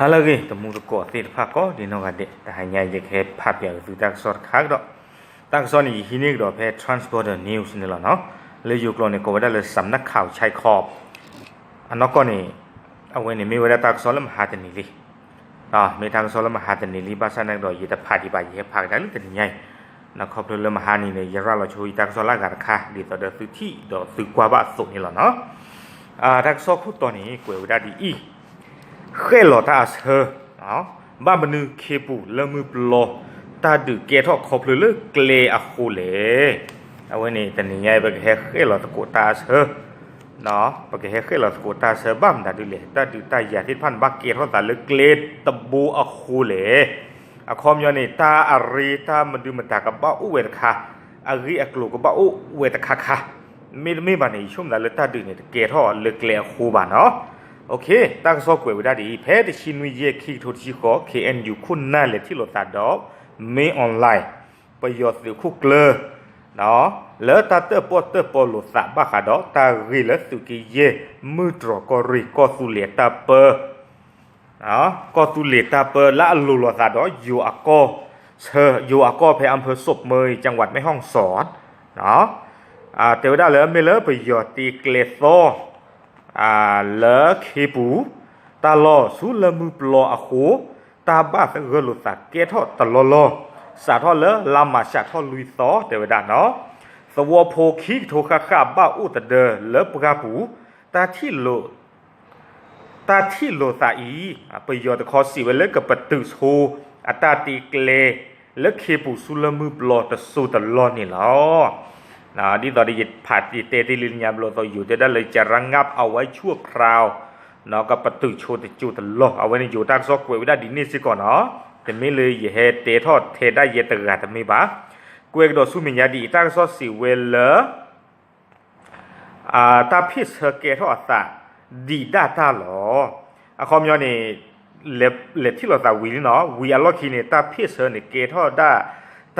ฮัลโหลกี้ตมูตะกอติดพักก็ดีนอกกันเดแต่หายใจแค่ภาพอย่างสุดตักสอดคักดอกตักสอดนี่ที่นี่ก็เป็น Transporter News นี่แหละเนาะเลยอยู่กลางในก็ว่าได้เลยสำนักข่าวชายขอบอันนั้นก็นี่เอาไว้นี่มีเวลาตักสอดแล้วมาหาตันนี่ลิมีทางสอดแล้วมาหาตันนี่ลิบ้านสันนักดอยยี่แต่พาที่ไปยี่พักได้หรือตันใหญ่นักขอบเรื่องมาหานี่เนี่ยยาเราช่วยตักสอดละกันค่ะดีต่อเดือดซื้อที่ดอกซื้อกว่าบาทสุดนี่แหละเนาะตักสอดคู่ตัวนี้กว่าได้ดีอีเคยหล่อตาเธอบ้านมันนึกเคปูเริ่มมือปลอตาดึกเกทอขอบเลยเกลอะคูเล่เอาไว้นี่แต่นี่ไงบางแห่เคยหล่อตะกุตาเธอบางแห่เคยหล่อตะกุตาเธอบ้านตาดึกเลยตาดึกตาหยาที่พันบักเกทอตาเลยเกลตะบูอะคูเล่อะคอมยอนี่ตาอารีตามันดูมันตากับบ้าอุเวตค่ะอารีอะกลูกับบ้าอุเวตค่ะไม่บ้านนี้ชุ่มแล้วเลยตาดึกเนี่ยเกทอเลยเกลอะคูบ้านเนาะโอเคตั้งสอกเวได้ดีแพ้ที่ชินวิเยคิทุติโก KNU คุณน่าเลยที่รถตัดดอกไม่ออนไลน์ประโยชน์สุขุกเลเนาะแล้วตาเตอร์ปอเตอร์ปอลุสะบ้าขาดอกตารีแล้วสุกิเยมือตรอกรีก็สุเลตาเปอก็สุเลตาเปอละลุลสะดอกอยู่อะก็อยู่อะก็ไปอำเภอศพเมยจังหวัดแม่ฮ่องสอนเนาะเทวดาเลยไม่เลยประโยชน์ตีเกลโซเลเคปูตาลอสูเลมือปลออะโคตาบ้าสังเกลุสักเกทอตลอลอสาทอเลลามาชาทอลุยซอเทวดาเนาะสวอโพคิโทคาคาบ้าอุตเดเลปกาปูตาที่โลซาอีไปยอดคอสิเวเลกับปตุโซอัตาติเกเลเลเคปูสูเลมือปลอตสูตลอนี่เนาะดีตอนนี้ผ่านเตติลินยามโลต่ออยู่จะได้เลยจะระงับเอาไว้ชั่วคราวก็ประตูโชติจูตลอเอาไว้ในอยู่ด้านซอกเวได้ดีนี่สิก่อนแต่ไม่เลยอย่าเฮเตทอดเทได้เยตกาแต่ไม่บ้าเกวกดอสุมิญญาดีตั้งซอสิเวลตาพิเศษเกทอดตาดีด้าตาหรอคอมยอนี่เล็บที่เราตาวีเนาะวีอลอคีเนี่ยตาพิเศษเนี่ยเกทอดได้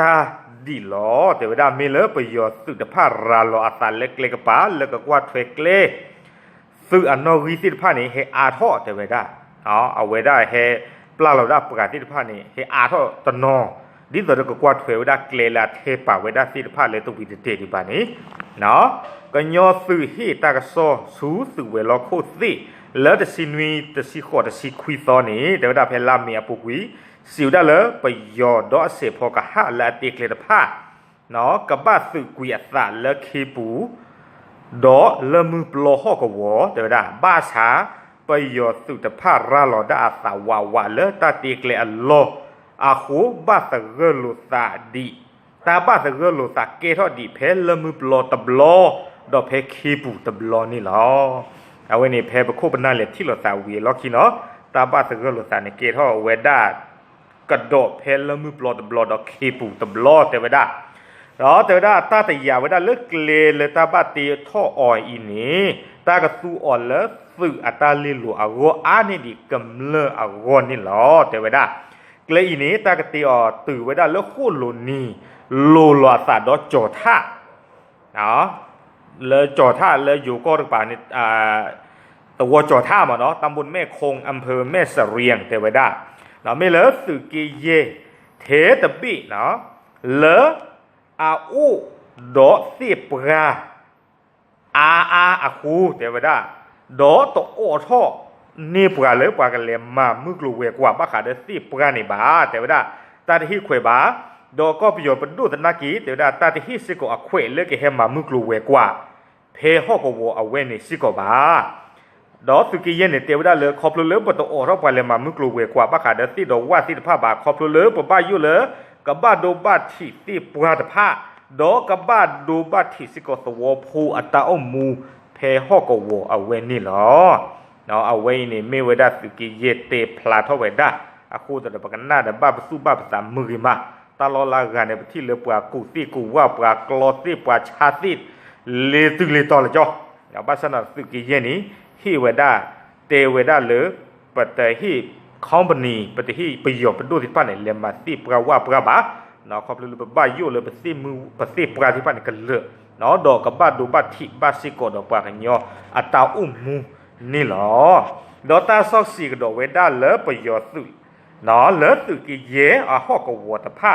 ตาดีหรอแต่เวลาไม่เลิกประโยชน์สุดภาพราลออัตาเล็กเล็กป้าแล้วก็กวาดเทเกลสื่ออันนอวิสิทธิภาพนี้ให้อาท่อแต่เวลาเอาไว้ได้ให้ปลาเราได้ประกาศสิทธิภาพนี้ให้อาท่อตนอดินตัวก็กวาดเทเวลาเกลลาเทป่าเวลาสิทธิภาพเลยตัววิเตติบานี้ก็ย่อสื่อให้ตากระโซสู้สื่อเวลาโคตรสิแล้วแต่สินวีแต่สิขอแต่สิคุยตอนนี้แต่เวลาเพลามีอปุกุยสิวได้เลยไปยอดดอเสพพอกะฮะและเตกเลตผ้ากับบ้าสึกกุยสาและเคปูดอเลมือปลอหอกวอเดี๋ยวได้บ้าช้าไปยอดสึกแต่ผ้าราลอได้อาสาวาวาเลตาเตกเลอัลโลอาโคบ้าสเกลสาดีตาบ้าสเกลสาเกทอดีเพลมือปลอตบลอดอเพเคปูตบลอนี่หรอเอาไว้ในเพลประโคบนาเลที่เราสาวีล็อกคีเนาะตาบ้าสเกลสาในเกทอเวด้ากระโดดเพลแล้วมือปลอดบลอดเคปูตบลอแต่เวด้าแต่เวด้าตาแต่ยาเวด้าเลิกเลเลยตาบ้าตีท่ออ่อยอีนี่ตากระสู้อ่อนแล้วสื่ออัตาลิลูอากอันนี้ดีกำเลอากนี่หรอแต่เวด้าเกลอีนี่ตากระตีอ่อตื่นเวด้าแล้วคู่โลนี่โลลาสาดอจอท่าเลยจอท่าเลยอยู่ก็รึเปล่านี่ตัวจอท่ามาตำบลแม่คงอำเภอแม่เสรียงแต่เวด้าไม่เลสึกีเยเทตบีเลอาอูดอสิปราอาคูเทวดาดอตโอท่อนี่ปราเลยปรากันเลยมามึกลูเวกว่าบ้าขาเดสิปรานี่บ้าเทวดาตาที่ขวยบ้าดอก็ประโยชน์เป็นดูตนากีเทวดาตาที่สิโกอขวยเลิกเฮมามึกลูเวกว่าเพฮอกโวเอาเวนี่สิโกบ้าดอสุกิเยนเทวดาเลยขอบเลยปตโอเราไปเลยมามึกลูเวกว่าบ้าขาเดสิดอว่าสิผ้าบาขอบเลยปบ้ายุเลยกับบ้าดูบ้าที่ตีปราตผ้าดอกับบ้าดูบ้าที่สิกอสวอพูอัตตาอมูเพฮอกโวเอาเวนี่หรอเอาเวนี่ไม่เวดาสุกิเยเตพลาทเวดาอาคูตัวเดปกันหน้าเดบ้าสู้บ้าภาษามือมาตลอดลางานในที่เลือปลากูตีกูว่าปลากลอตีปลาชาตีเลตุเลตอละจ่ออย่างบ้าสนาสุกิเยนี่ฮีเวดาเตเวดาเลยปฏิฮีคอมพานีปฏิฮีประโยชน์เป็นดูที่ป้าเนี่ยเรียนมาตีปลาว่าปลาบ้าขอบเลยบ้ายุ่เลยปฏิมือปฏิปลาที่ป้าเนี่ยกันเลยดอกกับบ้าดูบ้าที่บ้าสิโกดอกปลากันย่ออัตตาอุ้มมู นี่หรอดอตาซอกสีกดอกเวด้าเลอประโยชน์สุเนาะเลอตุกิเยอะฮอกวัวตะพะ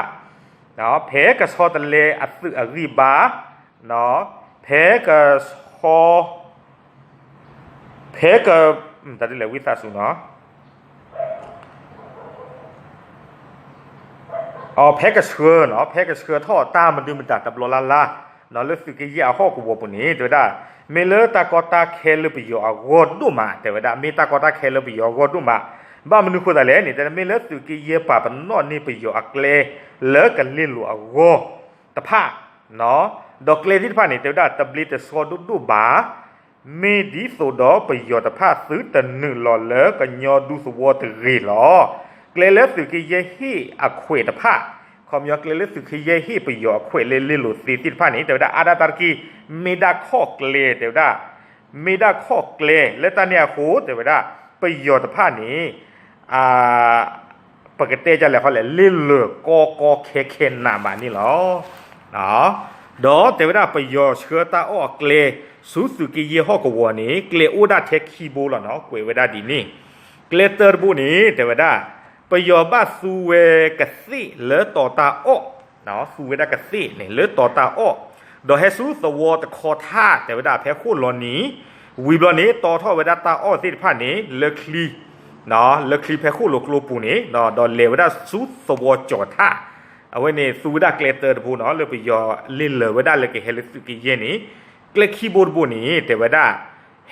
เนาะเพกะซอตะเลอัตสึอริบาเนาะเพกะซอเพกะตัดเลวิตาสุเนาะเพกะเชือเนาะเพกะเชือท่อตามันดูมันตัดตับโลลาลาเนาะเลอตุกิเยอะฮอกวัวปุ่นนี้ตัวได้เมเลตากอตาเคลปิโยอากอดุมาแต่ว่าเมตากอตาเคลปิโยอากอดุมาบ้ามนุษย์คนละเนี่ยแต่เมเลตุกิเยปาปนอนี่ปิโยอักเลเลกันลิลูอากอตะพะเนาะดอกเลที่พานี่แต่ว่าตบลิตสอดุบาเมดิโซดอปิโยตะพะซื้อตันนึงหล่อเลกันยอดูสวอตรีหลอเกลเลตุกิเยฮีอักเขวตะพะคอมยอกเลสุขีเยฮีไปยอกเขวเลลุสีติดผ้านี้แต่ว่าอาดาตาร์กีไม่ได้ข้อเกลแต่ว่าไม่ได้ข้อเกลและตอนนี้โหแต่ว่าไปยอกผ้านี้ปกติจะเลยเขาเลยลิลุก็เคนาบานี่หรอเนาะดอแต่ว่าไปยอกเชื้อตาออกเกลสุสุกิเยฮอกวัวนี้เกลอุดาเทคีโบล่ะเนาะเกวเวดาดีนี่เกลเตอร์บูนี้แต่ว่าประโยชน์บ้าสูเวกสิเลต่อตาอ้อเนาะสูเวดากสิเนี่ยเลต่อตาอ้อโดยให้สูสวอตคอท่าแต่เวลาแพ้คู่หลอนนี้วีบลอนี้ต่อท่อเวดาตาอ้อสิผ่านนี้เลคลีเนาะเลคลีแพ้คู่โลกโลปูนี้เนาะโดยเลเวดาสูสวอจอท่าเอาไว้ในสูเวดาเกลเตอร์ปูเนาะเลยประโยชน์ลิเลเวดาเลกเฮลสุกิเยนี้เกลคีย์บอร์ดปูนี้แต่เวดา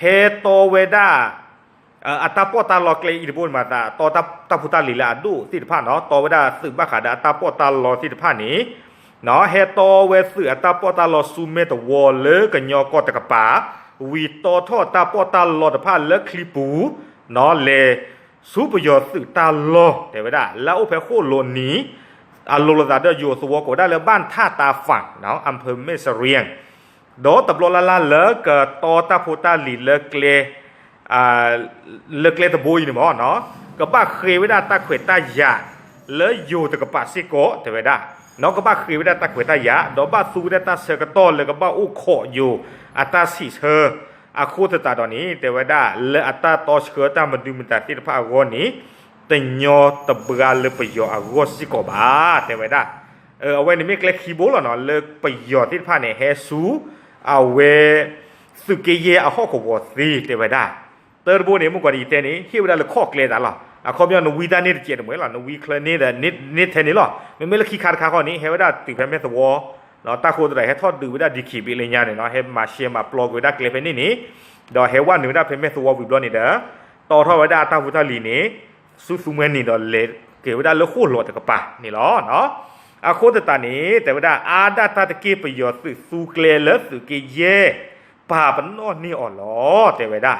เฮโตเวดาอัตาปอตาลอเกลอีบุนมาตาต่อตาพุตาลีลาดูสิทธิภาเนาะต่อเวลาสึกบ้าขาดอัตาปอตาลอสิทธิภานี้เนาะเฮโตเวสึอัตาปอตาลอซูเมตวอลเลกันยอกอตะกปาวีโตทอตาปอตาลอตะพาเลคลิปูเนาะเลสูปยอสึตาลอแต่เวลาแล้วเพโคโลนี้โลลาดาเดโยสวอโกได้เลยบ้านท่าตาฝั่งเนาะอำเภอเมสเรียงโดตับโลลาลาเลกต่อตาพุตาลีเลเกลเลิกเล่นตะบุยนี่มั้งเนาะก็บ้าเคยไม่ได้ตาเขวตายาเลยอยู่แต่กับป้าซิโก้แต่ไม่ได้เนาะก็บ้าเคยไม่ได้ตาเขวตายาดอกบ้าสู้ได้ตาเสือกระต้นเลยก็บ้าอู้โคอยู่อัตราสี่เชออาคูตตาตอนนี้แต่ว่าได้เลยอัตราต่อเชือตามันดูมันแต่ที่พระอากรนี้แต่ยอตะเบือเลยไปยออากรซิโก้บ้าแต่ว่าได้เอาไว้ในเมฆเล็กคีโบลเนาะเลยไปยอที่พระเนี่ยเฮซูเอาเวสุเกเยเอาข้อขบวสีแต่ว่าได้เตอร์โบเนี่ยมันก็ดีแต่นี้ที่เวลาเราข้อเกลียดอะไรเขาไม่เอาหนูวีดานี่เจียดเหมือนหรอหนูวีคลานี่แต่นิดเทนี้หรอมันไม่ละขี้ขาดขาข้อนี้เฮเวลาติดแพมเมสวอเนาะตาโคตรไหนให้ทอดดูเวลาดีขีบิเลยเนี่ยเนาะให้มาเชียมาปลอกเวลาเกลียดไปนี่ดอเฮว่าหนูเวลาแพมเมสวอวิบลอนี่เด้อต่อทอดเวลาตาพุทธลีนี่ซูเมนี่ดอเลเกเวลาเลือกคู่หลอดแต่ก็ป่ะนี่หรอเนาะโคตรตานี้แต่เวลาอาดาตาตะกี้ประโยชน์สูเกลียเลสุเกเย่ป่าปนนอนี่อ๋อหรอแต่เวลา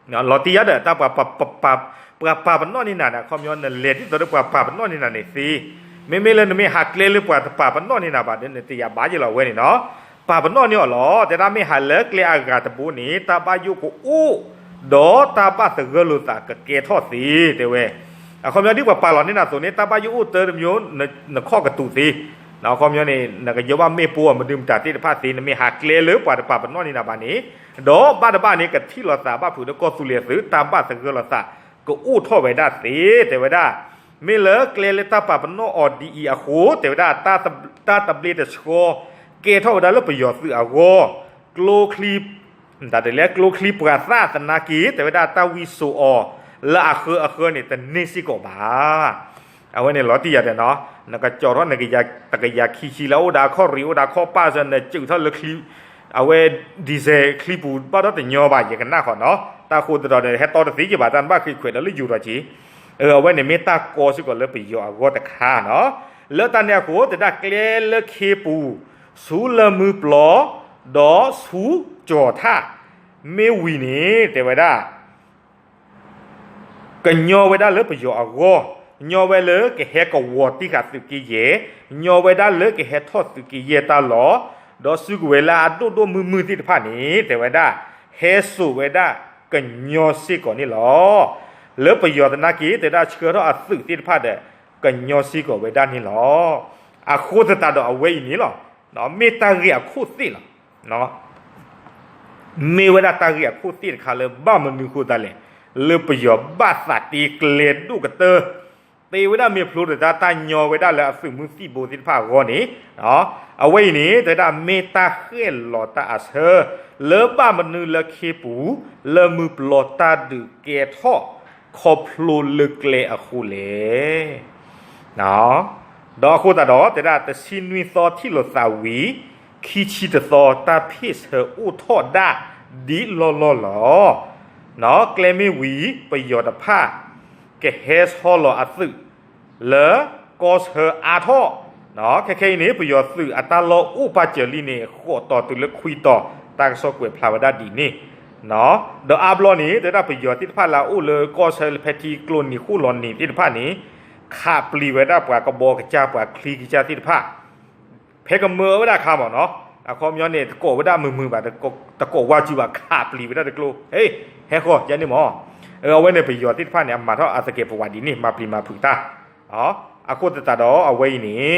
เนาะลอตียะเด้อตาปะปนนอนี่น่ะนะคอมยอนเลที่ตัวปะปนนอนี่น่ะนี่สิไม่เลยไม่หักเลหรือปะปนนอนี่น่ะบาดเนี่ยตียาบาจิเราเว้ยนี่เนาะปะปนนอนี่อ๋อหรอแต่ถ้าไม่หักเลกเลอากาตะบูนี่ตาบายุกูอู้ดอตาบาสกลุตากะเกทอสิเตเวคอมยอนดีกว่าปะหลอนี่น่ะตัวนี้ตาบายุอู้เตอร์มยนนข้อกระตูสิเนาะคอมยอนนี่น่ะก็เยว่าไม่ปัวมาดื่มจากที่ภาษีไม่หักเลหรือปะปนนอนี่น่ะบานี้ดอบ้านนี้กับที่เราสาบ้าผืนก็สุเลียสือตามบ้านสังเกตเราสาก็อู้ท่อไว้ได้สิแต่ไว้ได้ไม่เลิกเกลตาปะปนโนอดีอีอาโคแต่ไว้ได้ตาตับเลียตะโชเกท่อไว้ได้แล้วประโยชน์สืออาโกโกลคลิปแต่เดี๋ยวโกลคลิปปราศาสนากีแต่ไว้ได้ตาวิสุอและอาเคเนี่ยแต่เนสิโกบาเอาไว้ในล้อที่ยาเนาะนักจอรนักตะกยาขีแล้วดาข้อริวดาข้อป้าจะเนี่ยจุดเท่าเลยคลิปเอาไว้ดีเซลคลิปูบ้าต้องแต่ยอบ่ายอย่างกันหน้าขอเนาะตาคูตลอดเลยให้ต่อสีกี่บาทจันบ้าคือเขวดแล้วอยู่ตัวจีเอาไว้ในเมตาโกสิก่อนเลยไปยออาโกตะขาเนาะแล้วตอนนี้กูจะได้เกลียเลเคปูสูเลมือปลอดอสูจอท่าเมวินีแต่ไว้ได้กันยอไว้ได้เลยไปยออาโกยอไว้เลยก็เฮก็วอติกัดสุกี้เยยอไว้ได้เลยก็เฮทอดสุกี้เยตาหลอดอสุกเวลาดูมือที่ผ่านนี้แต่ไว้ได้เฮสุไว้ได้กันยอสิก่อนนี่หรอเลือประโยชน์นักกีแต่ได้เชื่อเราอัดสึกที่ผ่านเด้กันยอสิก่อนไว้ได้นี่หรออาคูตตาดเอาไว้นี่หรอเนาะเมตาเรียคูสิหรอเนาะ มีเวลาตาเรียกคู่ตีขาเลยบ้ามันมีคู่ตาเลยเลือประโยชน์บ้าสัตตีเกลียดดูกระเตอตีเวลามีพลุแต่ตาญอเวลาแล้วสื่อมือสีโบสิผ้าก้อนนี้เนาะเอาไว้นี้แต่ดาเมตาเขียนหลอตาอัศเลือบ้ามันนึเลเคปูเลือมือปลอตาดืเกท่อขอบพลุลึกเลอคูเลเนาะดอกคู่ตาดอแต่ดาแต่ชินวิซอที่หลอสาวีคิชิตซอตาพิสอุทอดาดีลอเนาะเกลไม่วีประโยชน์ผ้าแกเฮสฮอลอัดสึเลอกอสเฮอาทอเนาะแค่นี้ประโยชน์สื่ออัตลออุปาเจลีนี่ขอต่อตุลคุยต่อตั้งสกุลพลาวดาดีนี่เนาะเดออาบลอนี้ได้รับประโยชน์ที่ผ้าลาอุเลกอสเฮเพทีกลูนี่คู่ลอนนี่ที่ผ้านี้ขาปลีไว้ได้ปากกระบอกจ้าปากคลีกิจาที่ผ้าเพกมือไว้ได้ข้ามเนาะคอมย้อนเนี่ยตะโกไว้ได้มือแบบตะโกว่าจีว่าขาปลีไว้ได้ตะกลูเฮ้ยเฮ้ยขอยันนี่หมอเอาไว้ในประโยชน์ที่ผ้าเนี่ยมาเท่าอาสเกปวัดีนี่มาปลีมาพึ่งตาอ๋ออาโคตตาดอเอาไว้นี่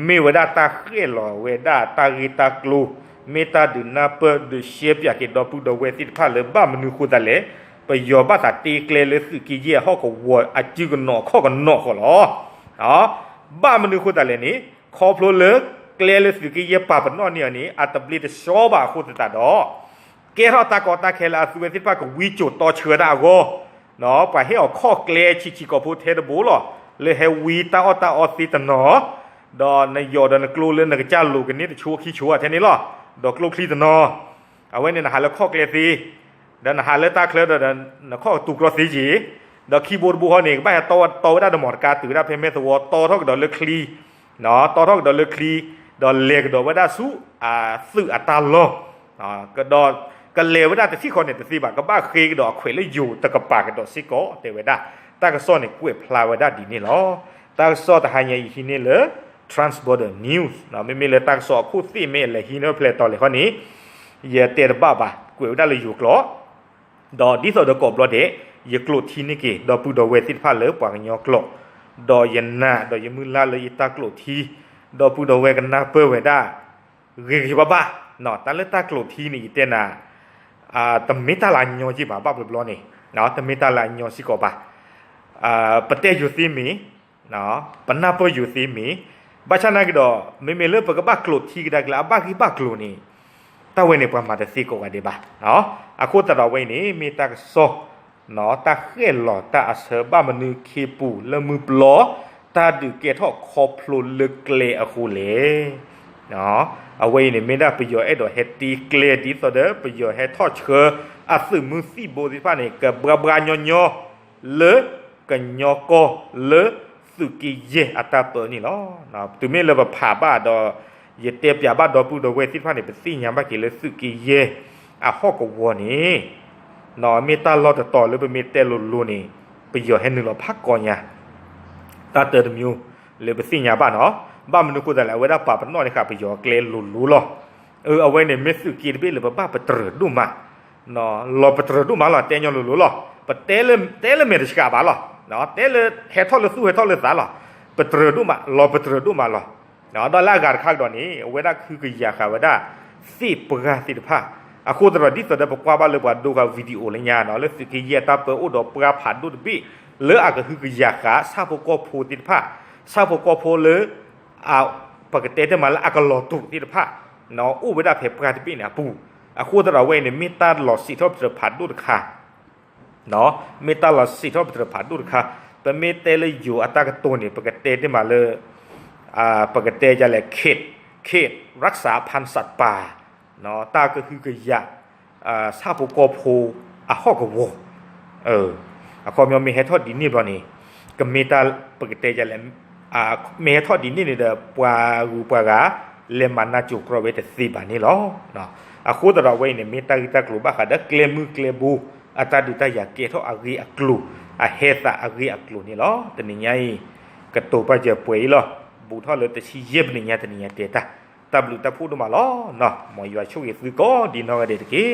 มีเวลาตาเขียนหล่อเวลาตากีตากลูเมตาดุนาเปดูเชียบอยากกินดอกพุดเวที่ผ้าเลยบ้ามันนึกคู่ตาเลยประโยชน์ภาษาตีเกลเลยสื่อกี่เย่ห้อก็วัวอาจิกันหนอข้อกันหนอก็หรออ๋อบ้ามันนึกคู่ตาเลยนี่ขอพลเลิกเกลเลยสื่อกี่เย่ป่าปนนอเนี่ยนี่อัตบลิดชอบาโคตตาดอเกล้าตากอตาเคลาสุเวที่ผ้าก็วิจุต่อเชื้อดาวโกเนาะไปให้เอาข้อเกลชิก็พูดเทดบูหรอเลยให้วีตาออสิตเนาะดอนในยอดอนกลูเล่นนักจ้าลูกันนี่ชัวขี้ชัวแค่นี้หรอดอกกลูคลีตเนาะเอาไว้ในหาแล้วข้อเกลซีดอนหาแล้วตาเคลดอนข้อตุกรสีจีดอกคีย์บอร์ดบูฮอนเองไปโตได้ดอหมดการตื่นได้เพมเมสวอโตเท่ากับดอนเลคลีเนาะโตเท่ากับดอนเลคลีดอนเล็กดอกว่าได้สู้สื่ออัตาโลก็ดอนก็เลวว่าได้แต่ที่คนเนี่ยแต่สีบาก็บ้าเคกดอกเขยแล้วอยู่ตะกปากกับดอกซิโก้เตวได้ตากระซ้อนเนี่ยกุ้ยพลาวได้ดีนี่หรอตากระซ้อนแต่หายอีกทีนี่เลย Transborder News เนาะไม่เลยตากระซ้อนคู่ที่ไม่เลยฮีโน่เพลย์ต่อเลยข้อนี้อย่าเตะบ้ากุ้ยได้เลยอยู่กล้อดอดิสอดกบรอเดอย่ากลุดทีนี่กี่ดอปูดอเวสิผ้าเลยปากยอกล้อดอยันหน้าดอยันมือลาเลยตากลุดทีดอปูดอเวกันหน้าเปื่อยได้เรียกบ้าเนาะตาเลยตากลุดทีนี่เตน่ะแต่ไม่ตาลายยอจีบ้าเปล่านี่เนาะแต่ไม่ตาลายยอสิกบ้าประเทศอยู่ที่มีเนาะปนนาปอยู่ที่มีบ้านฉันนั่งก็ไม่เลิกปกบ้ากลุดที่ได้แล้วบ้าที่บ้ากลุนี่ตาเวนี่ประมาณจะสี่กว่าเดียบ้าเนาะอาคูตาเราเวนี่มีตาโซเนาะตาเขียนหล่อตาอาเสบ้ามันนึกเคปูแล้วมือปลอตาดือเกทอกคอพลุลึกเลอาคูเลเนาะเอาไว้นี่ไม่ได้ประโยชน์ไอ้ดอกเฮตีเกลดีสุดเด้อประโยชน์ให้ทอดเชื้ออาสื่อมือสีโบสิฟ้านี่กับบราญญอเลยกันยอก็เลสุกิเยอัตตาเปนี่ล้อนะตัวเมื่อเราแบบผ่าบ้าดอเยเตียบยาบ้าดอปูดอเวทิพานี่เป็นสิ่งยังบ้ากี่เลสุกิเยห้อกวัวนี่นอเมตาลอต่อหรือเป็นเมตเตลูนี่ประโยชน์ให้หนึ่งเราพักก่อนเนี่ยตาเตอร์มิวหรือเป็นสิ่งยังบ้าเนาะบ้ามันกูแต่ละเวลาป่าเป็นนอนี่ค่ะประโยชน์เกลลูล้อเอาไว้ในเมสุกิเบหรือบ้าไปเตอร์ดูมาเนาะเราไปเตอร์ดูมาหรอเตยอนลูล้อปเตลเมริกาบ้าหรอเนาะเตลเฮทอลสู้เฮทอลสาหรอปเตรดูมารอปเตรดูมาหรอเนาะดอลลาร์การค้าตอนนี้เวลาคือกยาค่ะเวลาสิปกติผ้าอะคูตรดิสต์ได้บอกว่าบ้านเลยว่าดูกับวิดีโอเลยเนาะแล้วสิกยาตาเปอุดปราผ่านดูบีหรืออาจจะคือกยาค่ะซาปกอพูติผ้าซาปกอพูเลยปกติแต่มาแล้วอากาศหลอดตุกติผ้าเนาะอู้เวลาเพปราติบีเนี่ยปูอะคูตรเวเนี่ยมีตาหลอดสิทบจะผ่านดูค่ะเนาะเมตาลสิทบจะผ่านดูค่ะเป็นเมตเตลอยู่อัตากตัวนี่ปกติที่มาเลยปกติจะเลยเขตรักษาพันธุ์สัตว์ป่าเนาะตาก็คือกยาซาปุโกโพห้อกวัวความยอมมีให้ทอดดินนี่บ่นี่ก็เมตาปกติจะเลยมีให้ทอดดินนี่เนี่ยปวารูปวากาเลมันนาจุกรเวทสีบานี่หรอเนาะคู่ตัวเราไว้เนี่ยเมตากิตากลุ่มบ้าขัดเกลมือเกลบูอัตาดิตายาเกทออารีอักลูเฮตาอารีอักลูนี่หรอแต่นี่ไงกระตูไปเจอป่วยหรอบูทอเลยแต่ชี้เย็บนี่ไงแต่นี่ไงเตตาตาบลูตาพูดมาหรอเนาะมอยว่าช่วยซื้อก็ดีนอกันเด็กกี้